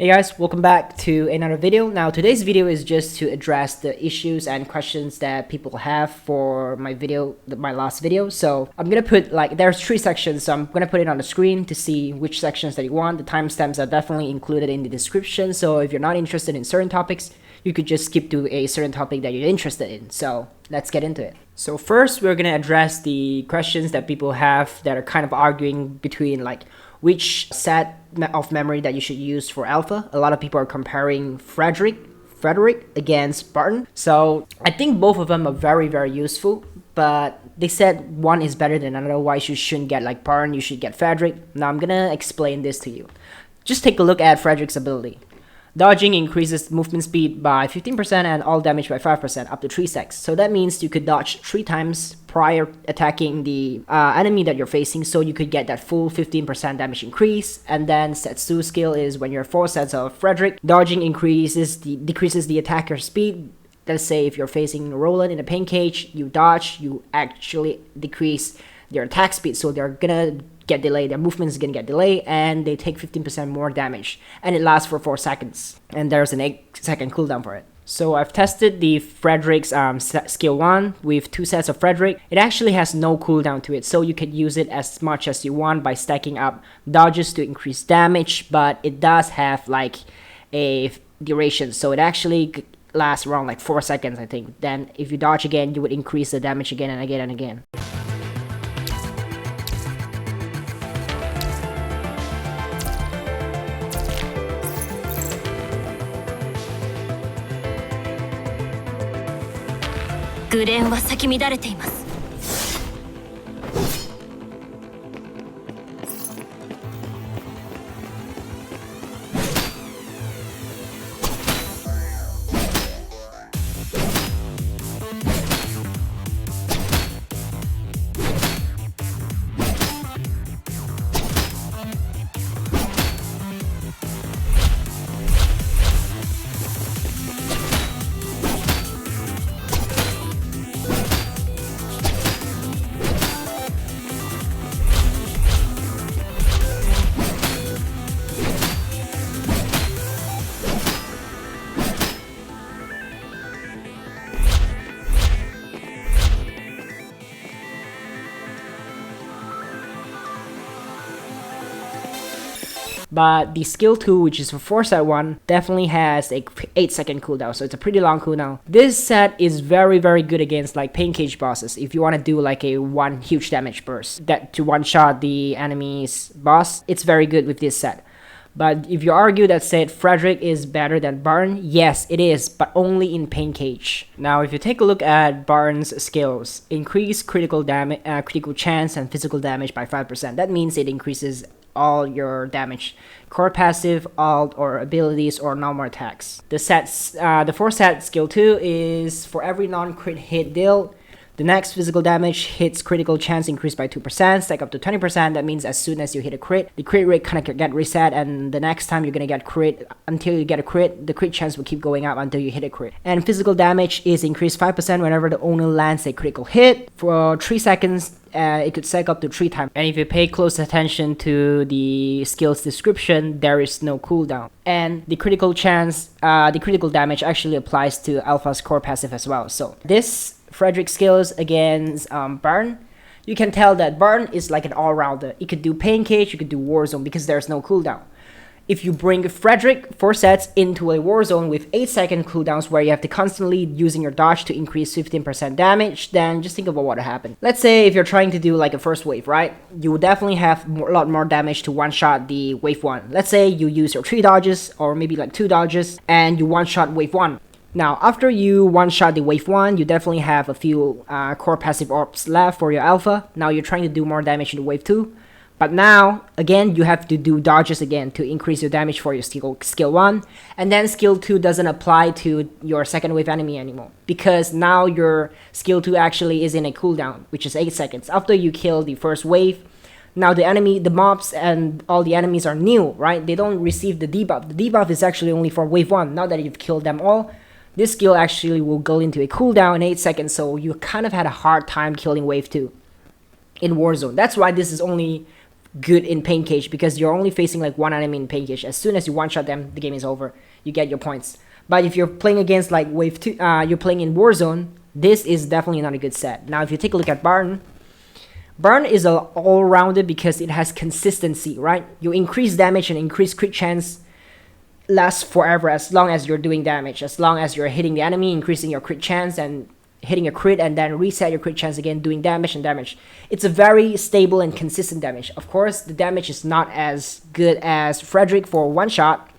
Hey guys, welcome back to another video. Now today's video is just to address the issues and questions that people have for my last video. So I'm gonna put there's 3 sections, so I'm gonna put it on the screen to see which sections that you want. The timestamps are definitely included in the description, so if you're not interested in certain topics, you could just skip to a certain topic that you're interested in. So let's get into it. So first, we're gonna address the questions that people have that are kind of arguing between which set of memory that you should use for alpha. A lot of people are comparing Frederick against Barton. So I think both of them are very, very useful, but they said one is better than another. Why you shouldn't get Barton, you should get Frederick. Now I'm gonna explain this to you. Just take a look at Frederick's ability. Dodging increases movement speed by 15% and all damage by 5% up to 3 seconds. So that means you could dodge 3 times prior attacking the enemy that you're facing, so you could get that full 15% damage increase. And then set 2 skill is when you're 4 sets of Frederick, dodging decreases the attacker's speed. Let's say if you're facing Roland in a pain cage, you dodge, you actually decrease their attack speed, so they're gonna get delayed, their movement is gonna get delayed, and they take 15% more damage, and it lasts for 4 seconds, and there's an 8-second cooldown for it. So I've tested the Frederick's skill 1 with 2 sets of Frederick. It actually has no cooldown to it, so you could use it as much as you want by stacking up dodges to increase damage, but it does have a duration, so it actually lasts around 4 seconds, I think. Then if you dodge again, you would increase the damage again and again and again. Guren は咲き乱れています。But the skill 2, which is for 4 set 1, definitely has a 8-second cooldown, so it's a pretty long cooldown. This set is very, very good against pain cage bosses. If you want to do a one huge damage burst that to one-shot the enemy's boss, it's very good with this set. But if you argue that said Frederick is better than Barton, yes, it is, but only in pain cage. Now, if you take a look at Barton's skills, increase critical damage, critical chance, and physical damage by 5%. That means it increases all your damage, core passive, alt, or abilities, or normal attacks. The 4 set skill 2 is for every non-crit hit dealt, the next physical damage hits critical chance increased by 2%, stack up to 20%. That means as soon as you hit a crit, the crit rate kind of get reset, and the next time you're gonna get crit, until you get a crit, the crit chance will keep going up until you hit a crit. And physical damage is increased 5% whenever the owner lands a critical hit. For 3 seconds, it could stack up to 3 times. And if you pay close attention to the skills description, there is no cooldown. And the critical damage actually applies to Alpha's core passive as well. So this Frederick skills against Barton, you can tell that Barton is like an all-rounder. It could do pain cage, you could do war zone because there's no cooldown. If you bring Frederick 4 sets into a war zone with 8-second cooldowns where you have to constantly using your dodge to increase 15% damage, then just think about what happened. Let's say if you're trying to do a first wave, right? You will definitely have a lot more damage to one-shot the wave 1. Let's say you use your 3 dodges or maybe 2 dodges and you one-shot wave 1. Now, after you one-shot the wave 1, you definitely have a few core passive orbs left for your alpha. Now you're trying to do more damage in the wave 2. But now, again, you have to do dodges again to increase your damage for your skill 1. And then skill 2 doesn't apply to your second wave enemy anymore, because now your skill 2 actually is in a cooldown, which is 8 seconds. After you kill the first wave, now the mobs and all the enemies are new, right? They don't receive the debuff. The debuff is actually only for wave 1. Now that you've killed them all, this skill actually will go into a cooldown in 8 seconds, so you kind of had a hard time killing wave 2 in Warzone. That's why this is only good in pain cage because you're only facing like one enemy in pain cage. As soon as you one shot them, the game is over. You get your points. But if you're playing against like wave 2, you're playing in Warzone, this is definitely not a good set. Now if you take a look at Barton is all-rounded because it has consistency, right? You increase damage and increase crit chance lasts forever as long as you're doing damage. As long as you're hitting the enemy, increasing your crit chance and hitting a crit, and then reset your crit chance again, doing damage and damage. It's a very stable and consistent damage. Of course, the damage is not as good as Frederick for one shot,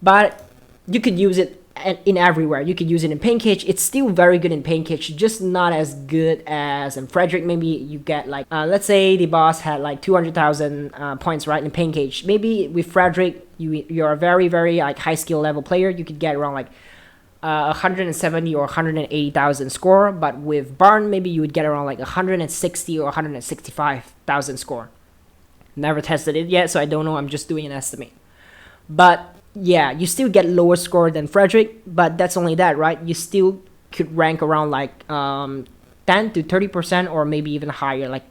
but you could use it in everywhere. You could use it in pain cage. It's still very good in pain cage, just not as good as in Frederick. Maybe you get like let's say the boss had like 200,000 points, right, in pain cage. Maybe with Frederick you're a very like high skill level player, you could get around like 170 or 180,000 score, but with Barton maybe you would get around like 160 or 165,000 score. Never tested it yet, so I don't know. I'm just doing an estimate. But yeah, you still get lower score than Frederick, but that's only that, right? You still could rank around like 10 to 30% or maybe even higher, like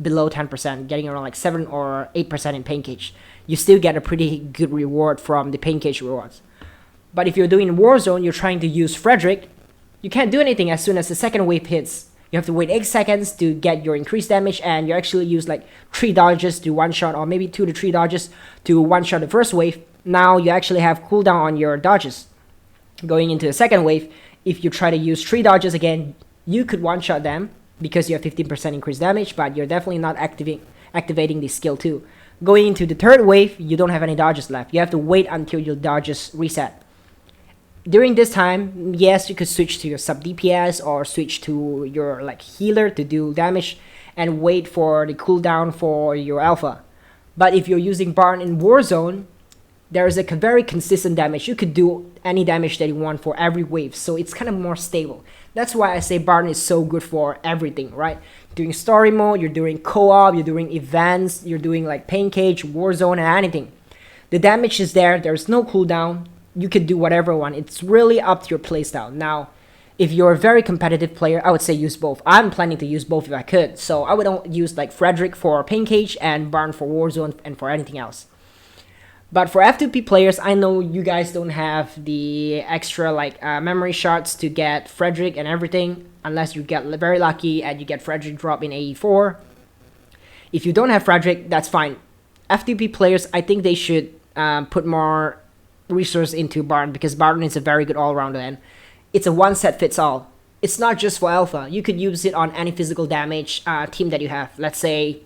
below 10%, getting around like 7 or 8% in pain cage. You still get a pretty good reward from the pain cage rewards. But if you're doing Warzone, you're trying to use Frederick, you can't do anything as soon as the second wave hits. You have to wait 8 seconds to get your increased damage, and you actually use like 3 dodges to one shot, or maybe 2 to 3 dodges to one shot the first wave. Now you actually have cooldown on your dodges. Going into the second wave, if you try to use 3 dodges again, you could one shot them because you have 15% increased damage, but you're definitely not activating the skill 2. Going into the third wave, you don't have any dodges left. You have to wait until your dodges reset. During this time, yes, you could switch to your sub DPS or switch to your like healer to do damage and wait for the cooldown for your alpha. But if you're using Barton in Warzone, there is a very consistent damage. You could do any damage that you want for every wave, so it's kind of more stable. That's why I say Barton is so good for everything, right? Doing story mode, you're doing co-op, you're doing events, you're doing like pain cage, Warzone, and anything. The damage is there. There's no cooldown. You could do whatever you want. It's really up to your playstyle. Now, if you're a very competitive player, I would say use both. I'm planning to use both if I could. So I would use like Frederick for pain cage and Barton for Warzone and for anything else. But for F2P players, I know you guys don't have the extra like memory shards to get Frederick and everything, unless you get very lucky and you get Frederick drop in AE4. If you don't have Frederick, that's fine. F2P players, I think they should put more resource into Barton, because Barton is a very good all-rounder and it's a one set fits all. It's not just for alpha. You could use it on any physical damage team that you have. Let's say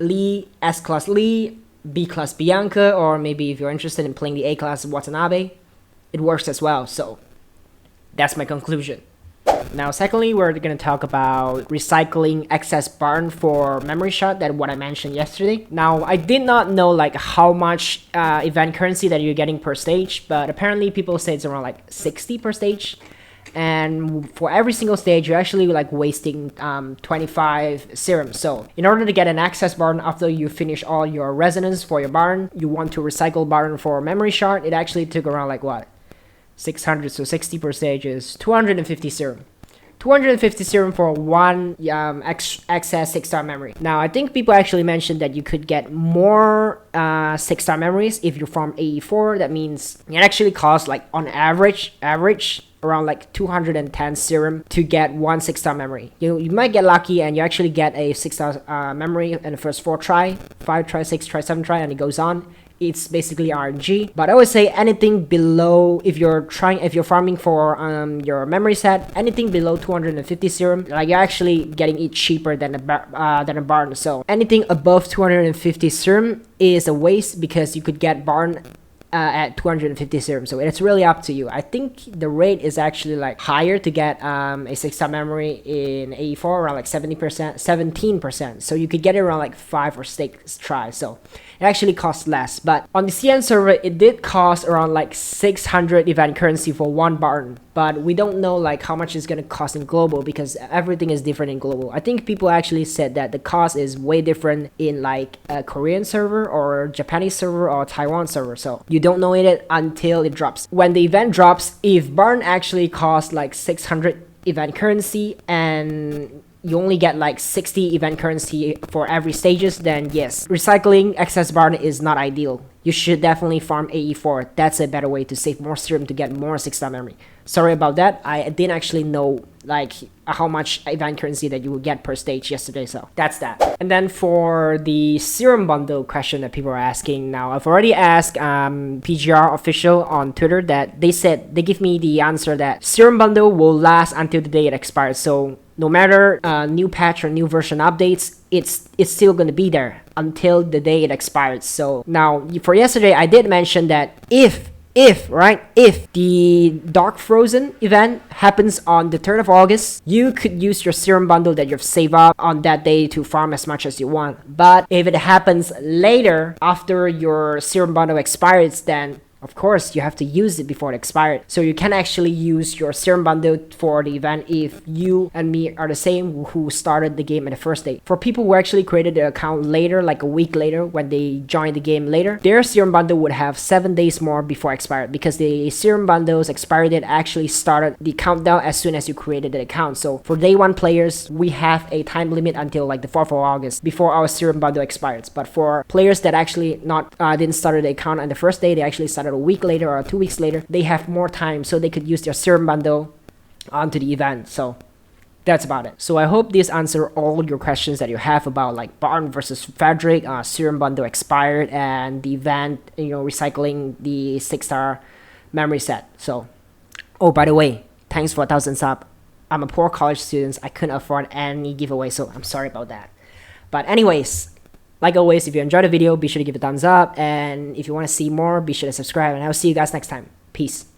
Lee, S class Lee, B class Bianca, or maybe if you're interested in playing the A class Watanabe, it works as well. So that's my conclusion. Now secondly, we're going to talk about recycling excess Barton for memory shot, that what I mentioned yesterday. Now I did not know like how much event currency that you're getting per stage, but apparently people say it's around like 60 per stage. And for every single stage, you're actually like wasting 25 serum. So in order to get an access Barton after you finish all your resonance for your Barton, you want to recycle Barton for memory shard. It actually took around like what, 600, so 60 per stage is 250 serum. 250 serum for one excess 6-star memory. Now I think people actually mentioned that you could get more 6-star memories if you farm AE4. That means it actually costs like on average around like 210 serum to get one 6-star memory. You might get lucky and you actually get a 6-star memory in the first 4 try, 5 try, 6 try, 7 try, and it goes on. It's basically RNG. But I would say anything below, if you're farming for your memory set, anything below 250 serum, like you're actually getting it cheaper than a Barton. So anything above 250 serum is a waste, because you could get Barton at 250 serum. So it's really up to you. I think the rate is actually like higher to get a 6-star memory in AE4, around like 17%. So you could get it around like 5 or 6 tries. So it actually costs less. But on the CN server, it did cost around like 600 event currency for one Barton. But we don't know like how much it's gonna cost in global, because everything is different in global. I think people actually said that the cost is way different in like a Korean server or Japanese server or Taiwan server. So you don't know it until it drops. When the event drops, if Barton actually costs like 600 event currency and you only get like 60 event currency for every stages, then yes, recycling excess Barton is not ideal. You should definitely farm AE4. That's a better way to save more serum to get more 6-star memory. Sorry about that. I didn't actually know like how much event currency that you would get per stage yesterday, so that's that. And then for the serum bundle question that people are asking now, I've already asked PGR official on Twitter that they give me the answer that serum bundle will last until the day it expires. So no matter new patch or new version updates, it's still gonna be there until the day it expires. So now for yesterday, I did mention that if the Dark Frozen event happens on the 3rd of August, you could use your serum bundle that you've saved up on that day to farm as much as you want. But if it happens later, after your serum bundle expires, then of course, you have to use it before it expired. So you can actually use your serum bundle for the event if you and me are the same who started the game at the first day. For people who actually created their account later, like a week later, when they joined the game later, their serum bundle would have 7 days more before expired, because the serum bundle's expiry date actually started the countdown as soon as you created the account. So for day 1 players, we have a time limit until like the 4th of August before our serum bundle expires. But for players that actually didn't start the account on the first day, they actually started a week later or 2 weeks later, they have more time, so they could use their serum bundle onto the event. So that's about it. So I hope this answered all your questions that you have about like Barton versus Frederick, serum bundle expired, and the event, recycling the 6-star memory set. So, oh, by the way, thanks for 1,000 subs. I'm a poor college student. I couldn't afford any giveaway, so I'm sorry about that. But anyways, like always, if you enjoyed the video, be sure to give it a thumbs up. And if you want to see more, be sure to subscribe. And I'll see you guys next time. Peace.